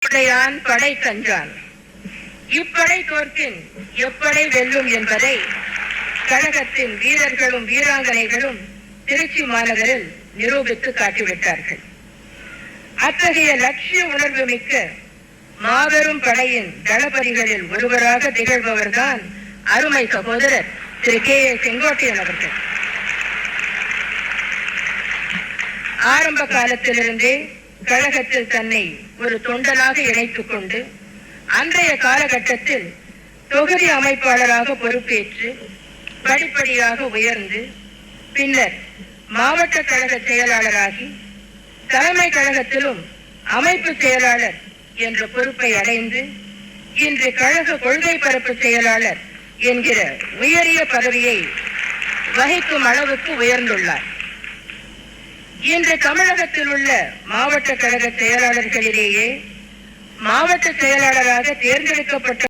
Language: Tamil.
படை கஞ்சான். இப்படை தோற்கின் எப்படை வெல்லும் என்பதை கழகத்தின் வீரர்களும் வீராங்கனைகளும் திருச்சி மாநகரில் நிரூபித்து காட்டிவிட்டார்கள். அத்தகைய லட்சிய உணர்வு மிக்க மாபெரும் படையின் தளபதிகளில் ஒருவராக திகழ்பவர்தான் அருமை சகோதரர் திரு K.A. செங்கோட்டையன் அவர்கள். ஆரம்ப காலத்திலிருந்தே கழகத்தில் தன்னை ஒரு தொண்டனாக இணைத்துக் கொண்டு அன்றைய காலகட்டத்தில் தொகுதி அமைப்பாளராக பொறுப்பேற்று படிப்படியாக உயர்ந்து பின்னர் மாவட்ட கழக செயலாளராகி தலைமை கழகத்திலும் அமைப்பு செயலாளர் என்ற பொறுப்பை அடைந்து இன்று கழக கொள்கை பரப்பு செயலாளர் என்கிற உயரிய பதவியை வகிக்கும் அளவுக்கு உயர்ந்துள்ளார். இன்று தமிழகத்தில் உள்ள மாவட்ட கழக செயலாளர்களிலேயே மாவட்ட செயலாளராக தேர்ந்தெடுக்கப்பட்ட